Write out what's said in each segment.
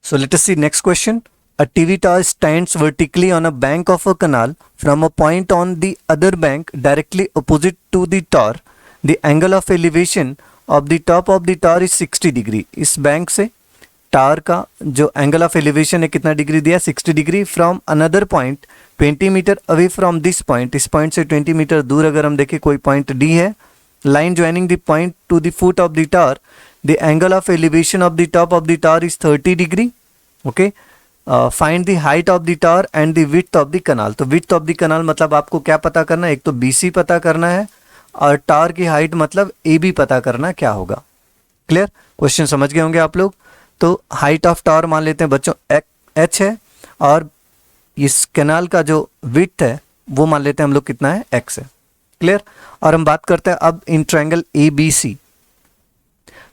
So let us see next question. A TV tower stands vertically on a bank of a canal from a point on the other bank directly opposite to the tower. The angle of elevation of the top of the tower is 60 degree. इस bank से tower का जो angle of elevation है कितना degree दिया, 60 degree. From another point 20 metre away from this point, इस point से 20 metre दूर अगर हम देखें कोई पॉइंट डी है, line joining the point to the foot of the tower, the angle of elevation of the top of the tower is 30 degree. Okay, find the height of the tower and the width of the canal. तो width of the कनाल मतलब आपको क्या पता करना है, एक तो BC पता करना है और टावर की हाइट मतलब AB पता करना क्या होगा. क्लियर, क्वेश्चन समझ गए होंगे आप लोग. तो हाइट ऑफ टावर मान लेते हैं बच्चों H है और इस कैनाल का जो विड्थ है वो मान लेते हैं हम लोग कितना है, X है. क्लियर. और हम बात करते हैं अब इन ट्रायंगल ABC.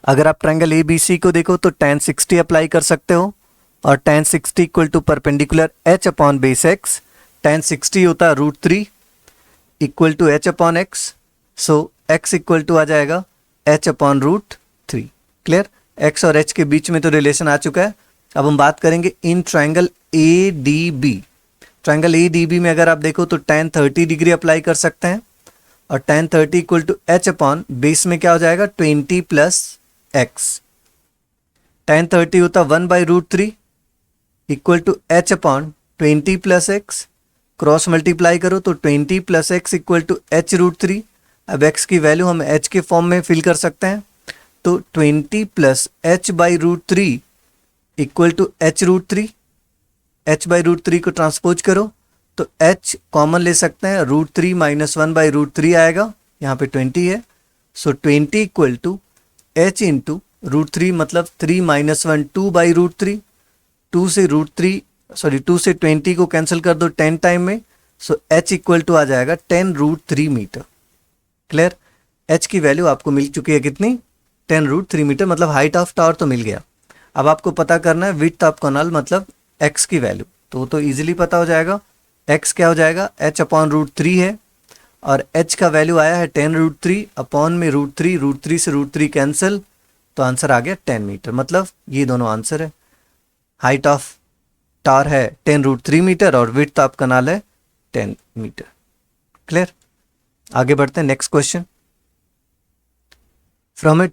अगर आप ट्रायंगल ABC को देखो तो tan 60 अप्लाई कर सकते हो और tan 60 equal to perpendicular H upon base X. tan 60 होता है √3 equal to H upon X. So X equal to आ जाएगा H अपॉन √3. क्लियर. X और H के बीच में तो रिलेशन आ चुका है. अब हम बात करेंगे in triangle ADB. Triangle ADB में अगर आप देखो तो tan 30 डिग्री अप्लाई कर सकते हैं और tan 30 equal to H upon base में क्या हो जाएगा, 20 प्लस X. tan 30 होता 1/√3 equal to H upon 20 plus X. Cross multiply करो तो 20 plus X equal to H√3. अब X की वैल्यू हम H के फॉर्म में फिल कर सकते हैं तो 20 plus H/√3 equal to H√3. H/√3 को ट्रांसपोज करो तो H कॉमन ले सकते हैं, √3 माइनस 1/√3 आएगा, यहाँ पे 20 है. सो 20 इक्वल टू H इंटू √3 मतलब 3 माइनस 1 2/√3. 2 से 20 को कैंसिल कर दो 10 टाइम में. सो H इक्वल टू आ जाएगा 10√3 मीटर. क्लियर. H की वैल्यू आपको मिल चुकी है कितनी, 10√3 मीटर. मतलब हाइट ऑफ टावर तो मिल गया. अब आपको पता करना है विड्थ ऑफ कनाल मतलब X की वैल्यू. तो वो तो इजीली पता हो जाएगा. X क्या हो जाएगा, H अपॉन √3 है और H का वैल्यू आया है 10√3 अपॉन में √3 से √3 कैंसिल, तो आंसर आ गया 10 मीटर. मतलब ये दोनों आंसर है. हाइट ऑफ टावर है 10√3 मीटर और विड्थ ऑफ कनाल है 10 मीटर. क्लियर. आगे बढ़ते हैं next question. From it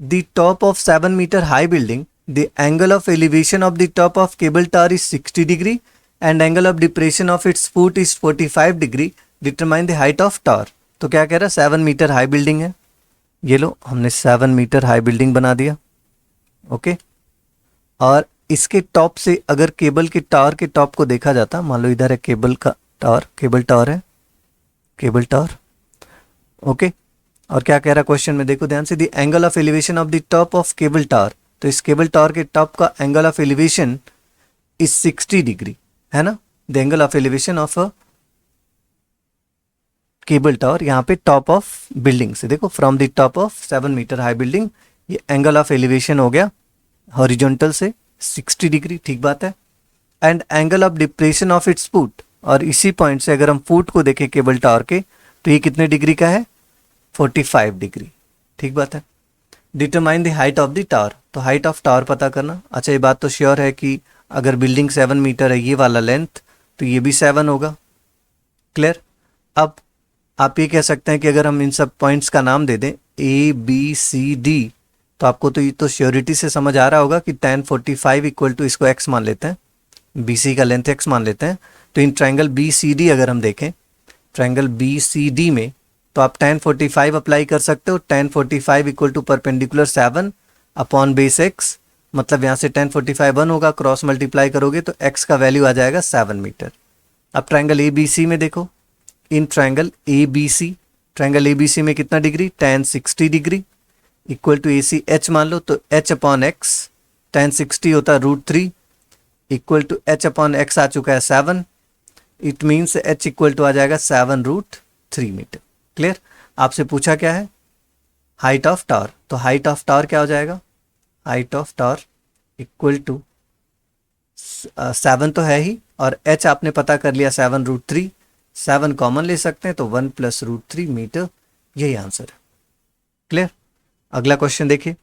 the top of 7 metre high building the angle of elevation of the top of cable tower is 60 degree and angle of depression of its foot is 45 degree. Determine the height of tower. तो क्या कह रहा है, 7 metre high building है. ये लो हमने 7 metre high building बना दिया. ओके, और इसके टॉप से अगर केबल के टावर के टॉप को देखा जाता, मान लो इधर है केबल का टावर, केबल टावर है, केबल टावर. ओके, और क्या कह रहा है क्वेश्चन में देखो ध्यान से, the angle of elevation of the top of cable tower. तो इस केबल टावर के टॉप का angle of elevation is 60 degree है ना. The angle of elevation of a cable tower, यहाँ पे टॉप ऑफ बिल्डिंग से देखो, from the top of 7 metre high building, ये एंगल ऑफ एलिवेशन हो गया हॉरिजॉन्टल से 60 डिग्री. ठीक बात है. And angle of depression of its foot, और इसी पॉइंट से अगर हम फुट को देखें केबल टावर के तो ये कितने डिग्री का है, 45 डिग्री. ठीक बात है. Determine the height of the tower. तो हाइट ऑफ टावर पता करना. अच्छा, ये बात तो श्योर है कि अगर बिल्डिंग 7 मीटर है, ये वाला लेंथ, तो ये भी 7 होगा. क्लियर. अब आप ये कह सकते हैं कि अगर हम इन सब पॉइंट्स का नाम दे दें ABCD, तो आपको तो ये तो श्योरिटी से समझ आ रहा होगा कि tan 45 इक्वल टू इसको X मान लेते हैं, BC का लेंथ X मान लेते हैं. तो इन ट्रायंगल BCD अगर हम देखें, ट्रायंगल BCD में तो आप tan 45 अप्लाई कर सकते हो. tan 45 equal to perpendicular 7 upon base X. मतलब यहाँ से tan 45 1 होगा, क्रॉस मल्टीप्लाई करोगे तो X का वैल्यू आ जाएगा 7 मीटर. अब ट्रायंगल ABC में देखो, in triangle ABC, triangle ABC में कितना degree, tan 60 degree equal to AC H मान लो तो H अपॉन X. tan 60 होता है √3 equal to H upon X आ चुका है 7. It means H equal to आ जाएगा 7√3 मीटर. क्लियर. आपसे पूछा क्या है, हाइट ऑफ टावर. तो हाइट ऑफ टावर क्या हो जाएगा, height of tower equal to 7 तो है ही और H आपने पता कर लिया 7√3. 7 कॉमन ले सकते हैं तो 1 प्लस √3 मीटर. यही आंसर है. क्लियर. अगला क्वेश्चन देखिए.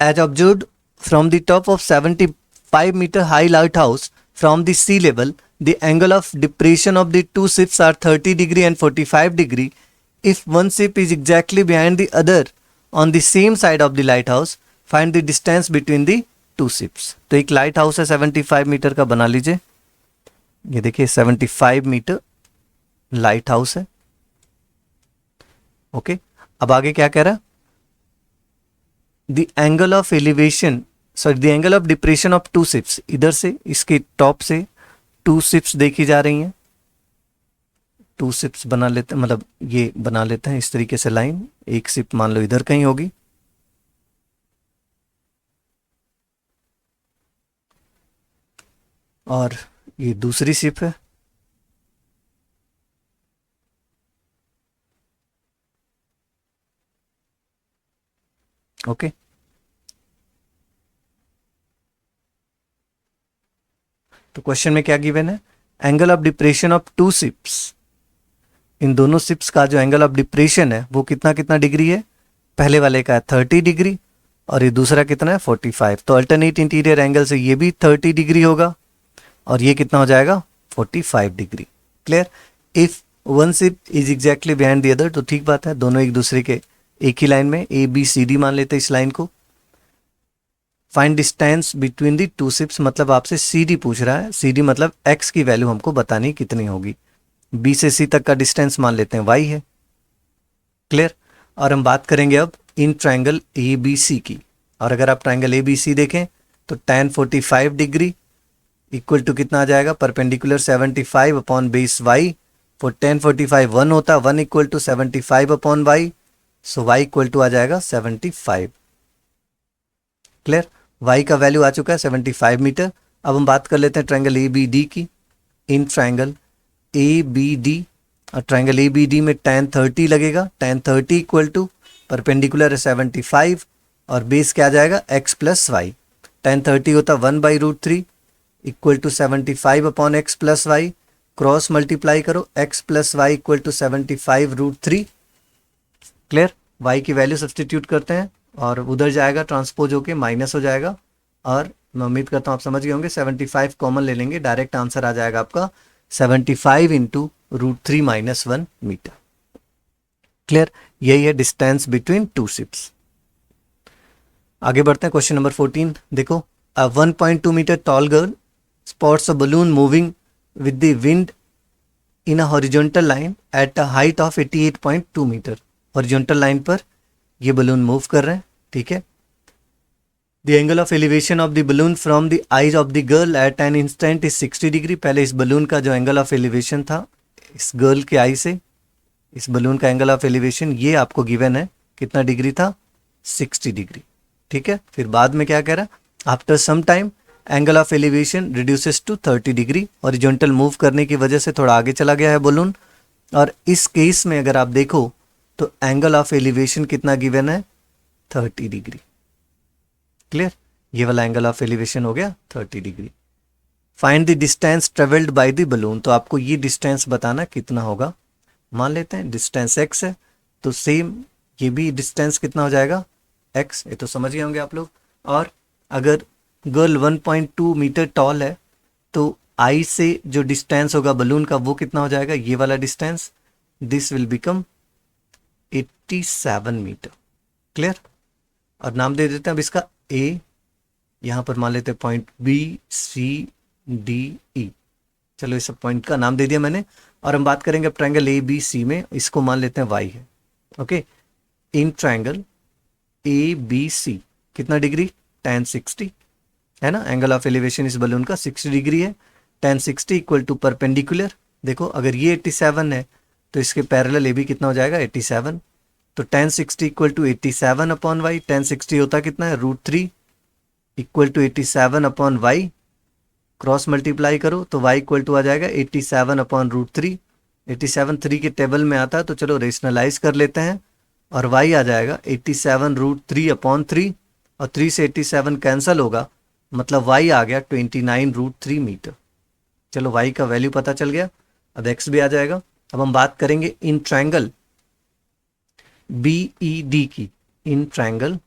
As observed from the top of 75-meter high lighthouse from the sea level, the angle of depression of the two ships are 30 degree and 45 degree. If one ship is exactly behind the other on the same side of the lighthouse, find the distance between the two ships. तो एक light house है 75 metre का, बना लीजिए. ये देखिए 75 metre lighthouse है. Okay, अब आगे क्या कह रहा, the angle of elevation, sorry the angle of depression of two ships. इधर से इसके टॉप से टू शिप्स देखी जा रही हैं. टू शिप्स बना लेते हैं, मतलब ये बना लेते हैं इस तरीके से लाइन. एक शिप मान लो इधर कहीं होगी, और ये दूसरी शिप है. ओके, तो क्वेश्चन में क्या गिवन है, angle of depression of two ships. इन दोनों शिप्स का जो एंगल ऑफ डिप्रेशन है वो कितना कितना डिग्री है. पहले वाले का है 30 डिग्री और ये दूसरा कितना है 45. तो अल्टरनेट इंटीरियर एंगल से ये भी 30 डिग्री होगा और ये कितना हो जाएगा 45 degree. Clear. If one ship is exactly behind the other, तो ठीक बात है, दोनों एक दूसरे के एक ही लाइन में, ए बी सी डी मान लेते हैं इस लाइन को. Find distance between the two ships, मतलब आपसे सी डी पूछ रहा है. सी डी मतलब एक्स की वैल्यू हमको बतानी कितनी होगी. बी से सी तक का डिस्टेंस मान लेते हैं वाई है. क्लियर. और हम बात करेंगे अब इन ट्रायंगल ए बी सी की. और अगर आप ट्रायंगल ए बी सी देखें तो tan 45 डिग्री इक्वल टू कितना आ जाएगा, perpendicular 75 upon base y. For tan 45 1 होता, 1 equal to 75 upon y, so y equal to आ जाएगा 75. क्लियर. वाई का वैल्यू आ चुका है 75 मीटर. अब हम बात कर लेते हैं ट्रायंगल ए बी डी की. In triangle A B D, और ट्रायंगल ए बी डी में tan 30 लगेगा. tan 30 इक्वल टू परपेंडिकुलर है 75 और बेस क्या आ जाएगा x प्लस वाई. tan 30 होता 1/√3 equal to 75 upon x plus y. Cross multiply करो, x plus y equal to 75√3. Clear. y की वैल्यू सब्सटीट्यूट करते हैं और उधर जाएगा ट्रांसपोज होके माइनस हो जाएगा. और मैं उम्मीद करता हूँ आप समझ गए होंगे. 75 कॉमन ले लेंगे, डायरेक्ट आंसर आ जाएगा आपका 75 इंटू √3 - 1 मीटर. क्लियर. यही है डिस्टेंस बिटवीन टू शिप्स. आगे बढ़ते हैं. क्वेश्चन नंबर 14 देखो. A 1.2 metre tall girl spots a balloon moving with the wind in a horizontal line at a height of 88.2 metre. Horizontal line पर ये balloon move कर रहे हैं. ठीक है. The angle of elevation of the balloon from the eyes of the girl at an instant is 60 degree. पहले इस balloon का जो एंगल ऑफ एलिवेशन था इस गर्ल के आई से, इस बलून का एंगल ऑफ एलिवेशन ये आपको गिवन है कितना डिग्री था, 60 डिग्री. ठीक है. फिर बाद में क्या कह रहा है, after some time angle of elevation reduces to 30 degree. Horizontal move करने की वजह से थोड़ा आगे चला गया है बलून. और इस केस में अगर आप देखो तो एंगल ऑफ एलिवेशन कितना गिवन है, 30 डिग्री. क्लियर. ये वाला एंगल ऑफ एलिवेशन हो गया 30 degree. Find the distance travelled by the balloon. तो आपको ये डिस्टेंस बताना कितना होगा. मान लेते हैं डिस्टेंस x है, तो सेम ये भी डिस्टेंस कितना हो जाएगा x. ये तो समझ गए होंगे आप लोग. और अगर गर्ल 1.2 मीटर टॉल है तो आई से जो डिस्टेंस होगा बलून का वो कितना हो जाएगा, ये वाला distance. This will become 87 metre. Clear. और नाम दे देते हैं अब इसका ए, यहाँ पर मान लेते हैं point B C D E. चलो इस सब पॉइंट का नाम दे दिया मैंने. और हम बात करेंगे अब ट्रायंगल ए बी सी में, इसको मान लेते हैं वाई है. Okay. In triangle A B C कितना डिग्री, tan 60 है ना. एंगल ऑफ एलिवेशन इस बलून का 60 डिग्री है. tan 60 equal to perpendicular. देखो अगर ये 87 है तो इसके पैरेलल ए भी कितना हो जाएगा 87. तो tan 60 equal to 87 upon y. tan 60 होता कितना है √3 equal to 87 upon y. Cross multiply करो तो y इक्वल टू आ जाएगा 87 अपॉन √3. 87 3 के टेबल में आता है तो चलो रेशनलाइज कर लेते हैं और y आ जाएगा 87 √3 अपॉन 3 और 3 से 87 कैंसिल होगा, मतलब y आ गया 29 √3 मीटर. चलो y का वैल्यू पता चल गया. अब x भी आ जाएगा. अब हम बात करेंगे इन ट्रायंगल BED की. In triangle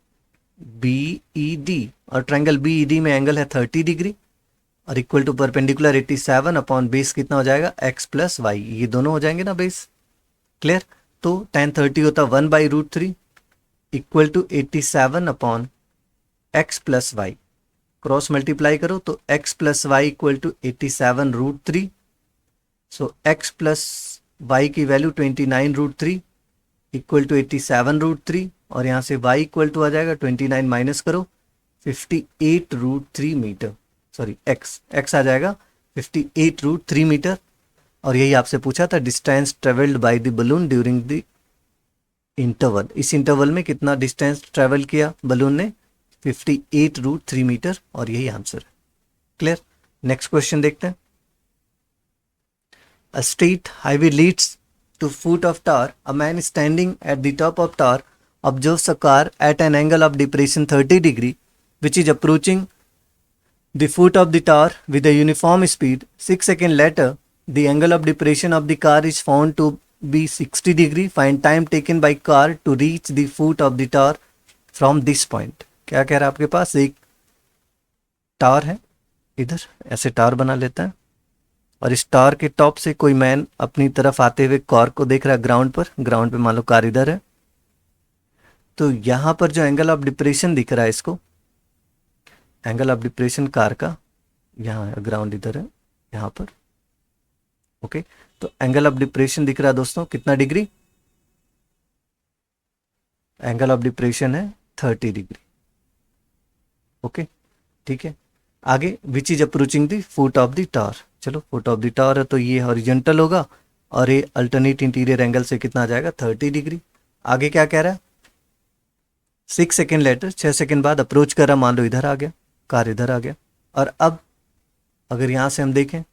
B E D, और ट्रायंगल बी ई डी में एंगल है 30 डिग्री और equal to perpendicular 87 upon base कितना हो जाएगा x प्लस वाई, ये दोनों हो जाएंगे ना बेस। क्लियर। तो tan 30 होता 1/√3 equal to 87 upon x plus y, cross multiply करो तो x plus y equal to 87√3। So x plus y की वैल्यू 29√3 इक्वल टू 87√3, और यहाँ से y इक्वल टू आ जाएगा 29 माइनस करो 58√3 मीटर, सॉरी x आ जाएगा 58√3 मीटर। और यही आपसे पूछा था distance travelled by the balloon during the interval, इस इंटरवल में कितना डिस्टेंस ट्रेवल किया बलून ने, 58√3 मीटर, और यही आंसर है। क्लियर। नेक्स्ट क्वेश्चन देखते हैं। A straight highway leads to foot of tower. A man standing at the top of tower observes a car at an angle of depression 30 degree, which is approaching the foot of the tower with a uniform speed. 6 seconds later, the angle of depression of the car is found to be 60 degree. Find time taken by car to reach the foot of the tower from this point. क्या कह रहा है आपके पास, एक tower है, इधर ऐसे tower बना लेता है और इस टावर के टॉप से कोई मैन अपनी तरफ आते हुए कार को देख रहा है ग्राउंड पे मान लो कार इधर है। तो यहाँ पर जो एंगल ऑफ डिप्रेशन दिख रहा है इसको, एंगल ऑफ डिप्रेशन कार का, यहाँ ग्राउंड इधर है यहाँ पर, ओके। तो एंगल ऑफ डिप्रेशन दिख रहा है दोस्तों कितना डिग्री, एंगल ऑफ डिप्रेशन है 30 डिग्री, ओके ठीक है। आगे which is approaching the foot of the tower, चलो फुट ऑफ द टावर है तो ये हॉरिजॉन्टल होगा और ये अल्टरनेट इंटीरियर एंगल से कितना आ जाएगा 30 डिग्री। आगे क्या कह रहा है, 6 सेकेंड लेटर, 6 सेकेंड बाद अप्रोच कर रहा, मान लो इधर आ गया, कार इधर आ गया। और अब अगर यहां से हम देखें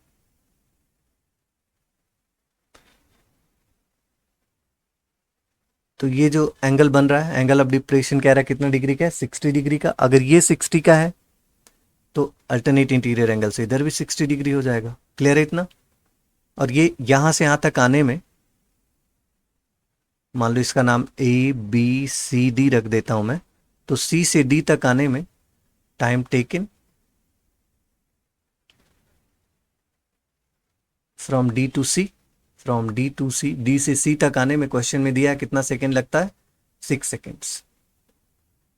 तो ये जो एंगल बन रहा है, एंगल ऑफ डिप्रेशन कह रहा है कितना डिग्री का है, 60 डिग्री का। अगर ये 60 का है तो अल्टरनेट इंटीरियर एंगल से इधर भी 60 डिग्री हो जाएगा। क्लियर है इतना। और ये यहां से यहां तक आने में, मान लो इसका नाम ABCD रख देता हूं मैं, तो C से D तक आने में time taken from D to C, फ्रॉम D टू C, D से C तक आने में क्वेश्चन में दिया है कितना सेकेंड लगता है, 6 सेकेंड्स,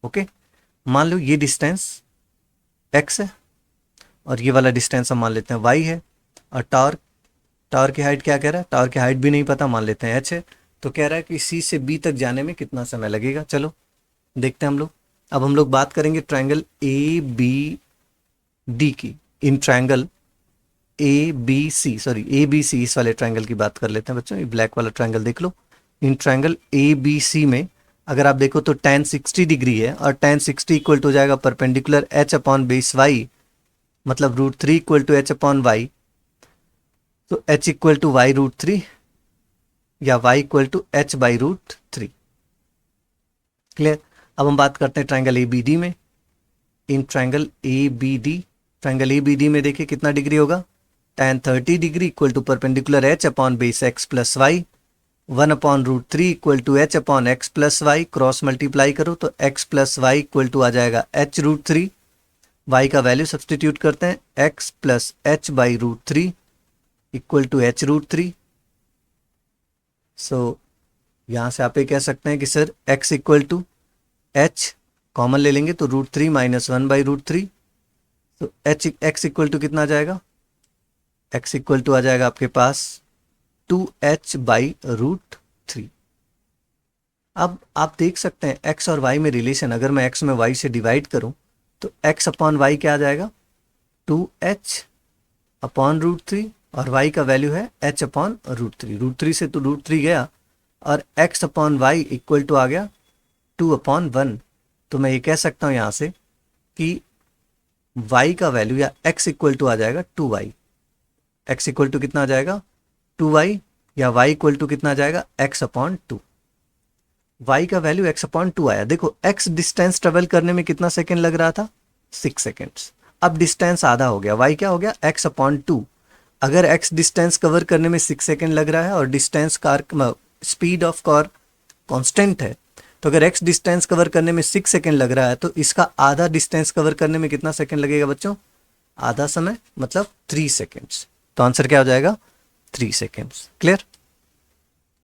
ओके। मान लो ये डिस्टेंस x है और ये वाला डिस्टेंस हम मान लेते हैं y है, और टावर की हाइट क्या कह रहा है, टावर की हाइट भी नहीं पता, मान लेते हैं h है। तो कह रहा है कि C से B तक जाने में कितना समय लगेगा। चलो देखते हैं हम लोग। अब हम लोग बात करेंगे ट्रायंगल ABD की। इन ट्रायंगल ABC, इस वाले ट्रायंगल की बात कर लेते हैं बच्चों। ये ब्लैक वाला ट्रायंगल देख लो। इन ट्रायंगल ABC में अगर आप देखो तो tan 60 डिग्री है और tan 60 इक्वल टू हो जाएगा perpendicular h upon base y, मतलब √3 equal to h upon y. तो h इक्वल टू वाई √3 या y equal to h by √3। Clear. अब हम बात करते हैं ट्रायंगल ABD में। इन ट्रायंगल ABD में देखिए कितना डिग्री होगा, tan 30 degree equal to perpendicular h upon base x plus y, 1 upon √3 equal to h upon x plus y, cross multiply करो तो x plus y equal to आ जाएगा h √3, y का value substitute करते हैं, x plus h by √3 equal to h √3। So यहाँ से आप ये कह सकते हैं कि sir x equal to h common ले लेंगे तो √3 माइनस 1 बाई √3, तो x इक्वल टू कितना आ जाएगा, x इक्वल टू आ जाएगा आपके पास 2h बाई √3। अब आप देख सकते हैं x और y में रिलेशन, अगर मैं x में y से डिवाइड करूं तो x अपॉन वाई क्या आ जाएगा, 2h अपॉन √3, और y का वैल्यू है h अपॉन √3। √3 से तो √3 गया और x upon y equal to आ गया 2 अपॉन 1। तो मैं ये कह सकता हूँ यहाँ से कि y का वैल्यू या x इक्वल टू आ जाएगा 2y। x इक्वल टू कितना आ जाएगा 2y, या y इक्वल टू कितना आ जाएगा x अपॉन 2। y का वैल्यू x अपॉन 2 आया। देखो x डिस्टेंस ट्रेवल करने में कितना सेकेंड लग रहा था, 6 सेकेंड्स। अब डिस्टेंस आधा हो गया, y क्या हो गया x अपॉन 2। अगर x डिस्टेंस कवर करने में 6 सेकेंड लग रहा है और distance car speed of car constant है, तो अगर x डिस्टेंस कवर करने में 6 सेकेंड लग रहा है तो इसका आधा डिस्टेंस कवर करने में कितना सेकेंड लगेगा बच्चों? आधा समय मतलब 3 सेकेंड्स। तो आंसर क्या हो जाएगा? 3 सेकेंड्स। क्लियर?